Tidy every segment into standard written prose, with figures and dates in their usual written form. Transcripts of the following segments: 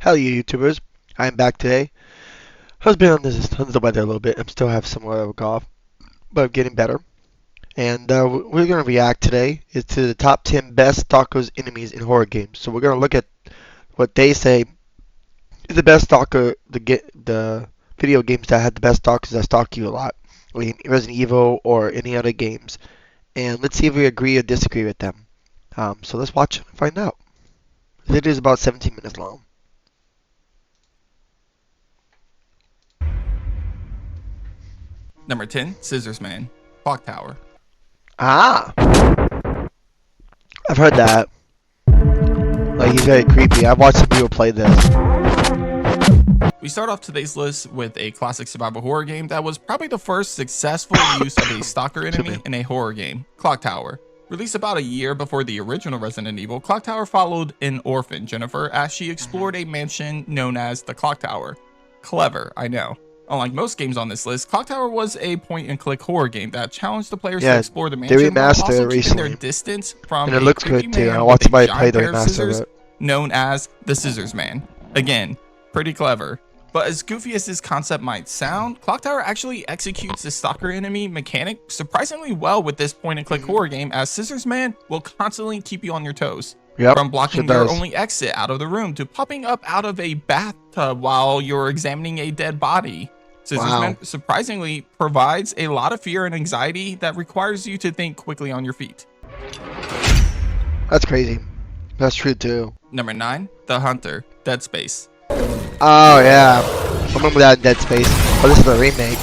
Hello, you YouTubers. I'm back today. I was been under the weather a little bit. I still have somewhat of a cough, but I'm getting better. And we're going to react today is to the top 10 best stalkers enemies in horror games. So we're going to look at what they say is the best stalker, the video games that had the best stalkers that stalk you a lot, like Resident Evil or any other games. And let's see if we agree or disagree with them. So let's watch and find out. It is about 17 minutes long. Number 10, Scissors Man, Clock Tower. Ah, I've heard that. Like, he's very creepy. I've watched some people play this. We start off today's list with a classic survival horror game that was probably the first successful use of a stalker enemy in a horror game, Clock Tower. Released about a year before the original Resident Evil, Clock Tower followed an orphan, Jennifer, as she explored a mansion known as the Clock Tower. Clever, I know. Unlike most games on this list, Clock Tower was a point-and-click horror game that challenged the players to explore the mansion while also keeping their distance from and it a looks creepy good too. man I with watched a somebody play giant the pair of remaster scissors of it. known as the Scissors Man. Again, pretty clever. But as goofy as this concept might sound, Clock Tower actually executes the stalker enemy mechanic surprisingly well with this point-and-click horror game, as Scissors Man will constantly keep you on your toes. From blocking your only exit out of the room to popping up out of a bathtub while you're examining a dead body. Scissors Man surprisingly provides a lot of fear and anxiety that requires you to think quickly on your feet. That's crazy. That's true too. Number 9, The Hunter, Dead Space. Oh yeah, I remember that in Dead Space. Oh, this is the remake.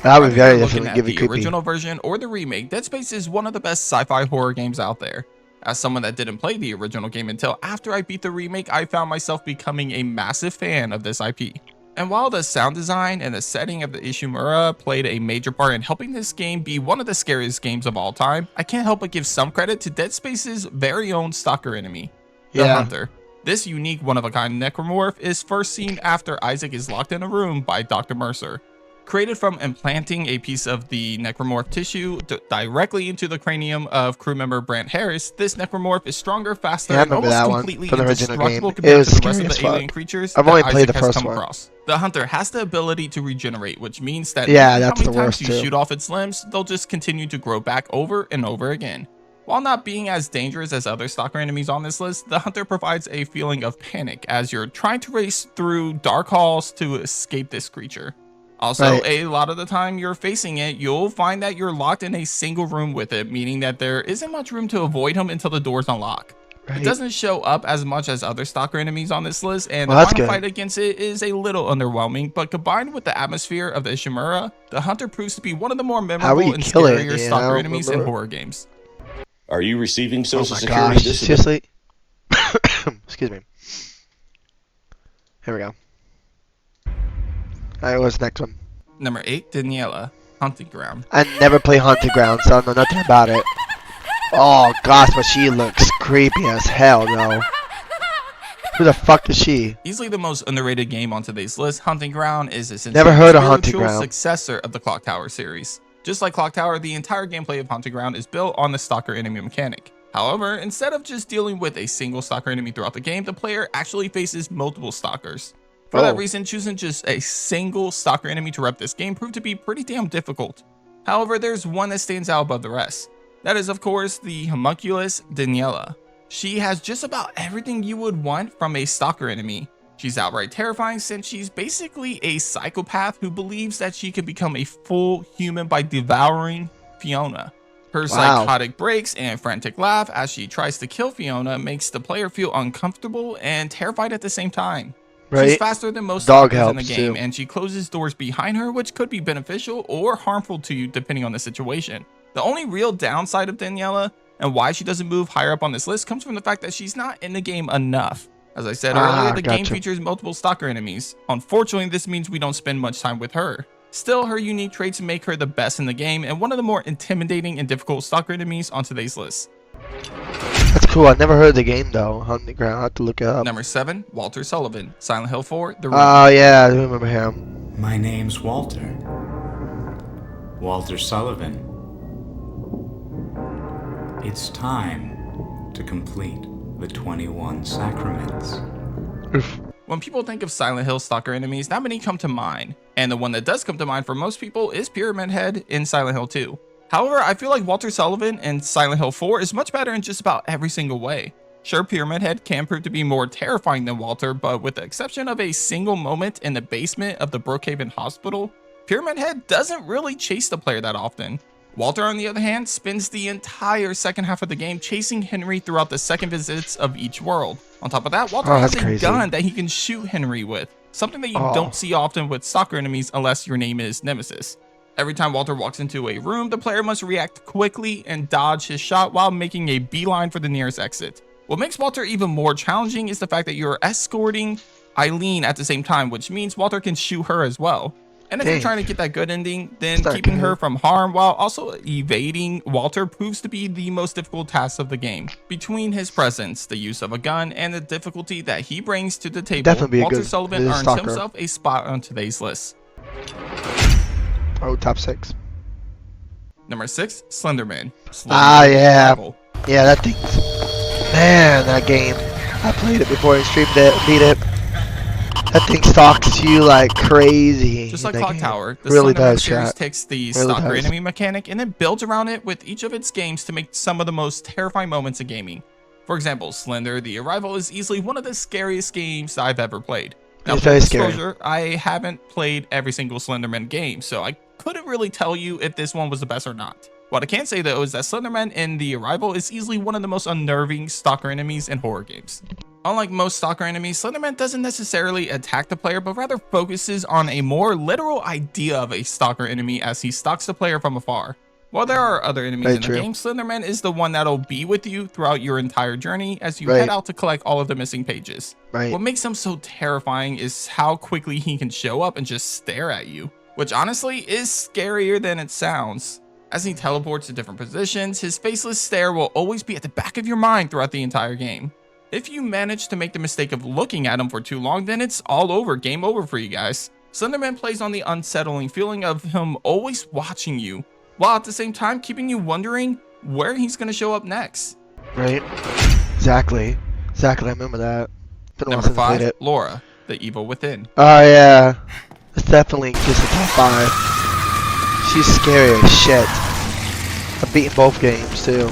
That would very definitely give you creepy. The original version or the remake, Dead Space is one of the best sci-fi horror games out there. As someone that didn't play the original game until after I beat the remake, I found myself becoming a massive fan of this IP. And while the sound design and the setting of the Ishimura played a major part in helping this game be one of the scariest games of all time, I can't help but give some credit to Dead Space's very own stalker enemy, the Hunter. This unique one-of-a-kind necromorph is first seen after Isaac is locked in a room by Dr. Mercer. Created from implanting a piece of the necromorph tissue directly into the cranium of crew member Brant Harris, this necromorph is stronger, faster, and almost completely indestructible compared to the rest of the alien creatures that Isaac has come across. The Hunter has the ability to regenerate, which means that no matter how many times you shoot off its limbs, they'll just continue to grow back over and over again. While not being as dangerous as other stalker enemies on this list, the Hunter provides a feeling of panic as you're trying to race through dark halls to escape this creature. Also, a lot of the time you're facing it, you'll find that you're locked in a single room with it, meaning that there isn't much room to avoid him until the doors unlock. It doesn't show up as much as other stalker enemies on this list, and the final fight against it is a little underwhelming, but combined with the atmosphere of the Ishimura, the Hunter proves to be one of the more memorable and scarier stalker enemies in horror games. Are you receiving Social Security disability? Seriously? Excuse me. Here we go. Alright, what's the next one? Number 8, Daniela, Hunting Ground. I never play Hunting Ground, so I know nothing about it. Oh gosh, but she looks creepy as hell, though. Who the fuck is she? Easily the most underrated game on today's list, Hunting Ground is essentially Never heard of the Hunting spiritual Ground. successor of the Clock Tower series. Just like Clock Tower, the entire gameplay of Hunting Ground is built on the stalker enemy mechanic. However, instead of just dealing with a single stalker enemy throughout the game, the player actually faces multiple stalkers. For that reason, choosing just a single stalker enemy to rep this game proved to be pretty damn difficult. However, there's one that stands out above the rest. That is, of course, the homunculus Daniela. She has just about everything you would want from a stalker enemy. She's outright terrifying since she's basically a psychopath who believes that she can become a full human by devouring Fiona. Her psychotic breaks and frantic laugh as she tries to kill Fiona makes the player feel uncomfortable and terrified at the same time. She's faster than most stalkers in the game, and she closes doors behind her, which could be beneficial or harmful to you depending on the situation. The only real downside of Daniela and why she doesn't move higher up on this list comes from the fact that she's not in the game enough. As I said earlier, the game features multiple stalker enemies. Unfortunately, this means we don't spend much time with her. Still, her unique traits make her the best in the game and one of the more intimidating and difficult stalker enemies on today's list. That's cool. I never heard of the game though. Hunting Ground. I have to look it up. Number 7, Walter Sullivan, Silent Hill 4, The Room. Oh yeah, I do remember him. My name's Walter. Walter Sullivan. It's time to complete the 21 sacraments. Oof. When people think of Silent Hill stalker enemies, not many come to mind, and the one that does come to mind for most people is Pyramid Head in Silent Hill 2. However, I feel like Walter Sullivan in Silent Hill 4 is much better in just about every single way. Sure, Pyramid Head can prove to be more terrifying than Walter, but with the exception of a single moment in the basement of the Brookhaven Hospital, Pyramid Head doesn't really chase the player that often. Walter, on the other hand, spends the entire second half of the game chasing Henry throughout the second visits of each world. On top of that, Walter has a gun that he can shoot Henry with, something that you don't see often with stalker enemies unless your name is Nemesis. Every time Walter walks into a room, the player must react quickly and dodge his shot while making a beeline for the nearest exit. What makes Walter even more challenging is the fact that you're escorting Eileen at the same time, which means Walter can shoot her as well. And if you're trying to get that good ending, then keeping her from harm while also evading Walter proves to be the most difficult task of the game. Between his presence, the use of a gun, and the difficulty that he brings to the table, Walter Sullivan earns himself a spot on today's list. Oh, top 6. Number 6, Slenderman. Yeah. Yeah, that thing's... Man, that game. I played it before and streamed it, beat it. That thing stalks you like crazy. Just like Clock Tower, the really Slenderman series takes the stalker enemy mechanic and then builds around it with each of its games to make some of the most terrifying moments in gaming. For example, Slender, The Arrival is easily one of the scariest games I've ever played. Now, it's for very disclosure, scary. I haven't played every single Slenderman game, so I couldn't really tell you if this one was the best or not. What I can say though is that Slenderman in The Arrival is easily one of the most unnerving stalker enemies in horror games. Unlike most stalker enemies, Slenderman doesn't necessarily attack the player, but rather focuses on a more literal idea of a stalker enemy as he stalks the player from afar. While there are other enemies in the game, Slenderman is the one that'll be with you throughout your entire journey as you head out to collect all of the missing pages. What makes him so terrifying is how quickly he can show up and just stare at you, which honestly is scarier than it sounds. As he teleports to different positions, his faceless stare will always be at the back of your mind throughout the entire game. If you manage to make the mistake of looking at him for too long, then it's all over, game over for you guys. Slenderman plays on the unsettling feeling of him always watching you, while at the same time keeping you wondering where he's going to show up next. Right. Exactly. Exactly, I remember that. Number 5, Laura, the Evil Within. Oh yeah. It's definitely just a top 5. She's scary as shit. I've beaten both games too.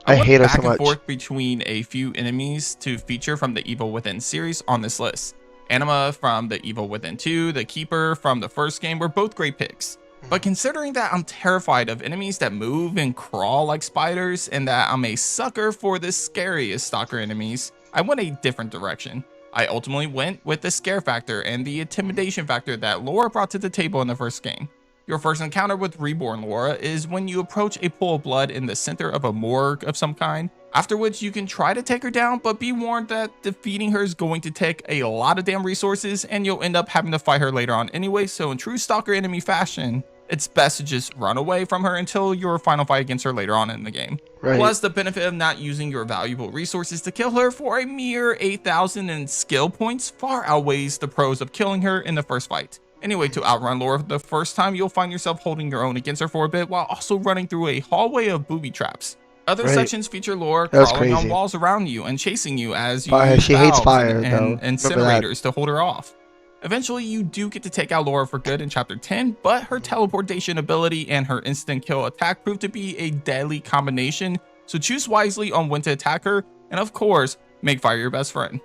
I hate her so much. Back and forth between a few enemies to feature from the Evil Within series on this list. Anima from the Evil Within 2, the Keeper from the first game were both great picks. But considering that I'm terrified of enemies that move and crawl like spiders, and that I'm a sucker for the scariest stalker enemies, I went a different direction. I ultimately went with the scare factor and the intimidation factor that Laura brought to the table in the first game. Your first encounter with Reborn Laura is when you approach a pool of blood in the center of a morgue of some kind, after which you can try to take her down, but be warned that defeating her is going to take a lot of damn resources and you'll end up having to fight her later on anyway, so in true stalker enemy fashion, it's best to just run away from her until your final fight against her later on in the game. Plus, the benefit of not using your valuable resources to kill her for a mere 8,000 in skill points far outweighs the pros of killing her in the first fight. Anyway, to outrun Laura the first time, you'll find yourself holding your own against her for a bit while also running through a hallway of booby traps. Other sections feature Laura crawling on walls around you and chasing you as you use valves and incinerators to hold her off. Eventually, you do get to take out Laura for good in Chapter 10, but her teleportation ability and her instant kill attack prove to be a deadly combination, so choose wisely on when to attack her, and of course, make fire your best friend.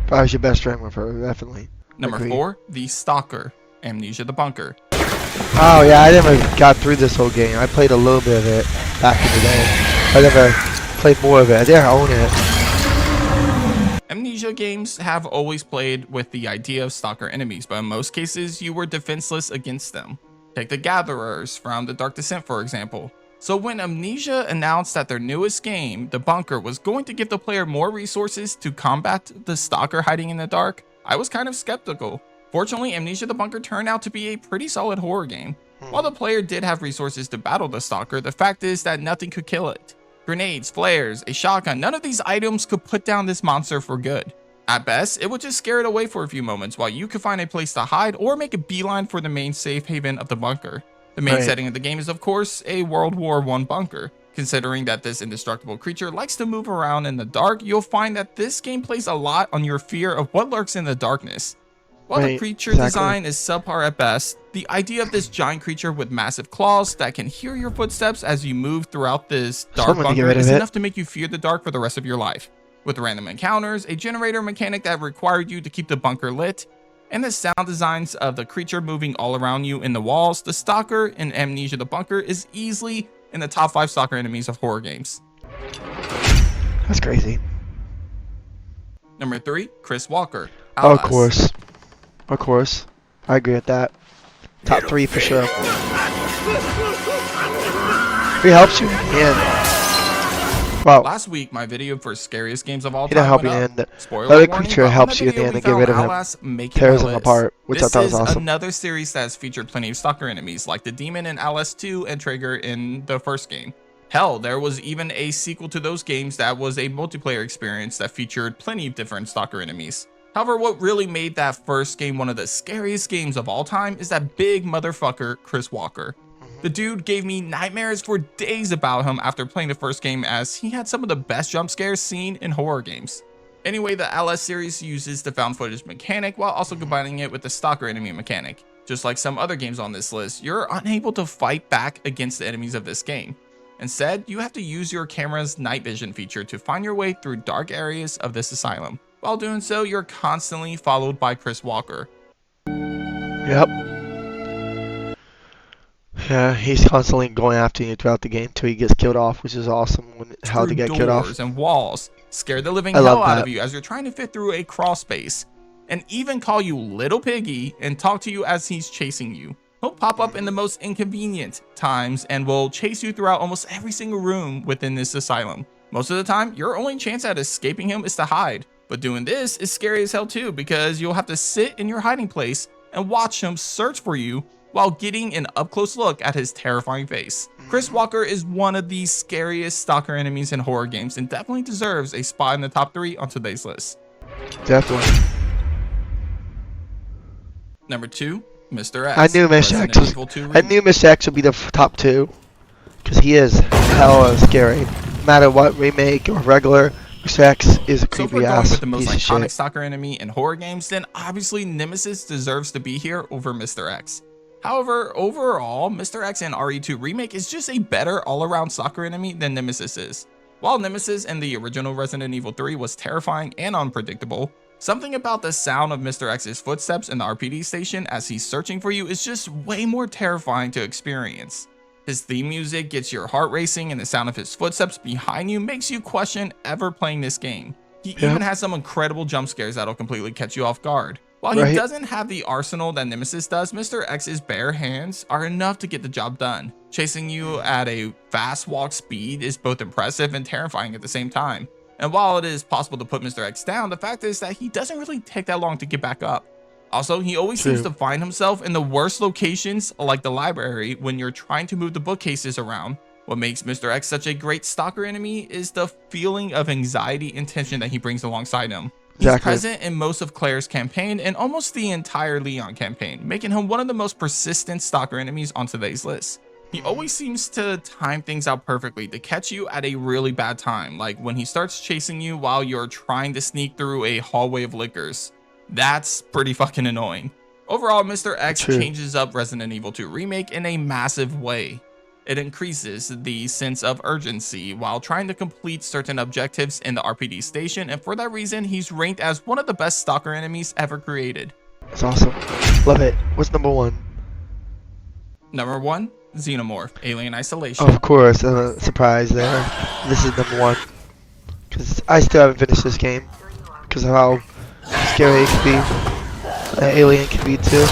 Fire's your best friend with her, definitely. Number 4, The Stalker, Amnesia the Bunker. Oh yeah, I never got through this whole game. I played a little bit of it back in the day. I never played more of it. I didn't own it. Amnesia games have always played with the idea of stalker enemies, but in most cases, you were defenseless against them. Take the Gatherers from the Dark Descent, for example. So when Amnesia announced that their newest game, The Bunker, was going to give the player more resources to combat the stalker hiding in the dark, I was kind of skeptical. Fortunately, Amnesia the Bunker turned out to be a pretty solid horror game. While the player did have resources to battle the stalker, the fact is that nothing could kill it. Grenades, flares, a shotgun, none of these items could put down this monster for good. At best, it would just scare it away for a few moments while you could find a place to hide or make a beeline for the main safe haven of the bunker. The main setting of the game is of course a World War I bunker, Considering that this indestructible creature likes to move around in the dark, you'll find that this game plays a lot on your fear of what lurks in the darkness. While the creature design is subpar at best, the idea of this giant creature with massive claws that can hear your footsteps as you move throughout this dark bunker is enough to make you fear the dark for the rest of your life. With random encounters, a generator mechanic that required you to keep the bunker lit, and the sound designs of the creature moving all around you in the walls, the Stalker in Amnesia the Bunker is easily in the top 5 stalker enemies of horror games. That's crazy. Number 3, Chris Walker. Oh, of course. Of course. I agree with that. Top 3 for sure. He helps you. Yeah. Wow. Last week, my video for scariest games of all He time didn't help you in the end. Other creature helps you in the end to get rid of him. Tears him apart, which I thought was awesome. This is another series that has featured plenty of stalker enemies, like the demon in LS2 and Traeger in the first game. Hell, there was even a sequel to those games that was a multiplayer experience that featured plenty of different stalker enemies. However, what really made that first game one of the scariest games of all time is that big motherfucker, Chris Walker. The dude gave me nightmares for days about him after playing the first game, as he had some of the best jump scares seen in horror games. Anyway, the LS series uses the found footage mechanic while also combining it with the stalker enemy mechanic. Just like some other games on this list, you're unable to fight back against the enemies of this game. Instead, you have to use your camera's night vision feature to find your way through dark areas of this asylum. While doing so, you're constantly followed by Chris Walker. Yep. Yeah, he's constantly going after you throughout the game till he gets killed off, which is awesome. How to get killed off. And walls, scare the living hell out of you as you're trying to fit through a crawl space, and even call you little piggy and talk to you as he's chasing you. He'll pop up in the most inconvenient times and will chase you throughout almost every single room within this asylum. Most of the time, your only chance at escaping him is to hide. But doing this is scary as hell too, because you'll have to sit in your hiding place and watch him search for you while getting an up-close look at his terrifying face. Chris Walker is one of the scariest stalker enemies in horror games and definitely deserves a spot in the top 3 on today's list. Definitely. Number 2, Mr. X. I knew Mr. X would be the top 2, because he is hella scary. No matter what remake or regular, Mr. X is a creepy ass with the most piece of iconic shit. stalker enemy in horror games, then obviously Nemesis deserves to be here over Mr. X. However, overall, Mr. X and RE2 Remake is just a better all-around stalker enemy than Nemesis is. While Nemesis in the original Resident Evil 3 was terrifying and unpredictable, something about the sound of Mr. X's footsteps in the RPD station as he's searching for you is just way more terrifying to experience. His theme music gets your heart racing, and the sound of his footsteps behind you makes you question ever playing this game. He even has some incredible jump scares that'll completely catch you off guard. While he doesn't have the arsenal that Nemesis does, Mr. X's bare hands are enough to get the job done. Chasing you at a fast walk speed is both impressive and terrifying at the same time. And while it is possible to put Mr. X down, the fact is that he doesn't really take that long to get back up. Also, he always seems to find himself in the worst locations, like the library, when you're trying to move the bookcases around. What makes Mr. X such a great stalker enemy is the feeling of anxiety and tension that he brings alongside him. He's present in most of Claire's campaign and almost the entire Leon campaign, making him one of the most persistent stalker enemies on today's list. He always seems to time things out perfectly to catch you at a really bad time, like when he starts chasing you while you're trying to sneak through a hallway of liquors. That's pretty fucking annoying. Overall, Mr. X changes up Resident Evil 2 Remake in a massive way. It increases the sense of urgency while trying to complete certain objectives in the RPD station, and for that reason, he's ranked as one of the best stalker enemies ever created. That's awesome. Love it. What's number 1? Number 1, Xenomorph, Alien Isolation. Oh, of course, surprise there. This is number 1. Because I still haven't finished this game. Because of how scary it can be. Alien can be too.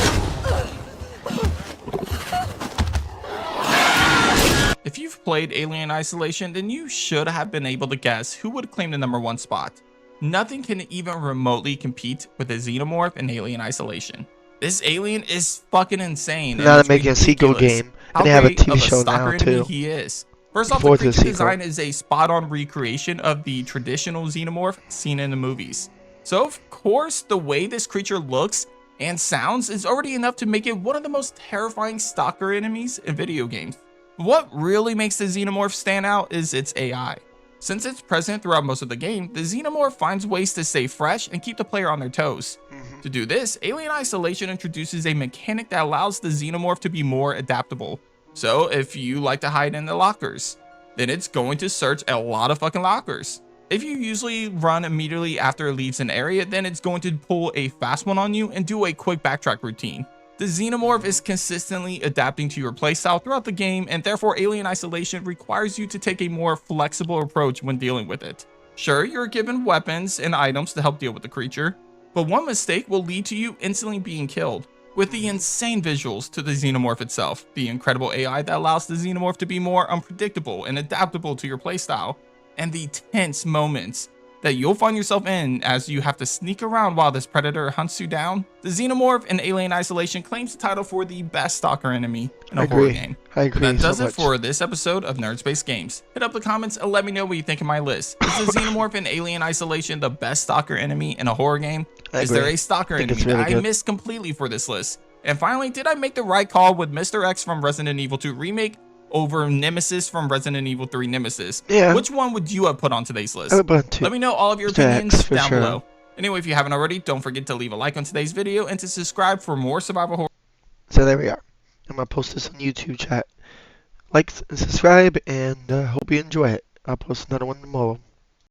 If you've played Alien Isolation, then you should have been able to guess who would claim the number 1 spot. Nothing can even remotely compete with the Xenomorph in Alien Isolation. This alien is fucking insane. Now they're making a sequel game, and they have a TV show now too. He is. First off, the creature design is a spot-on recreation of the traditional Xenomorph seen in the movies. So of course, the way this creature looks and sounds is already enough to make it one of the most terrifying stalker enemies in video games. What really makes the Xenomorph stand out is its AI. Since it's present throughout most of the game, the Xenomorph finds ways to stay fresh and keep the player on their toes. To do this, Alien Isolation introduces a mechanic that allows the Xenomorph to be more adaptable. So if you like to hide in the lockers, then it's going to search a lot of fucking lockers. If you usually run immediately after it leaves an area, then it's going to pull a fast one on you and do a quick backtrack routine. The Xenomorph is consistently adapting to your playstyle throughout the game, and therefore Alien Isolation requires you to take a more flexible approach when dealing with it. Sure, you're given weapons and items to help deal with the creature, but one mistake will lead to you instantly being killed. With the insane visuals to the Xenomorph itself, the incredible AI that allows the Xenomorph to be more unpredictable and adaptable to your playstyle, and the tense moments that you'll find yourself in as you have to sneak around while this predator hunts you down, the Xenomorph in Alien Isolation claims the title for the best stalker enemy in a horror game. I agree. That does it for this episode of Nerd Space Games. Hit up the comments and let me know what you think of my list. Is the Xenomorph in Alien Isolation the best stalker enemy in a horror game? Is there a stalker enemy that I missed completely for this list? And finally, did I make the right call with Mr. X from Resident Evil 2 Remake over Nemesis from Resident Evil 3 Nemesis? Yeah. Which one would you have put on today's list? I would put 2. Let me know all of your opinions down sure. below. Anyway, if you haven't already, don't forget to leave a like on today's video and to subscribe for more survival horror. So there we are. I'm going to post this on YouTube chat. Like and subscribe, and hope you enjoy it. I'll post another one tomorrow.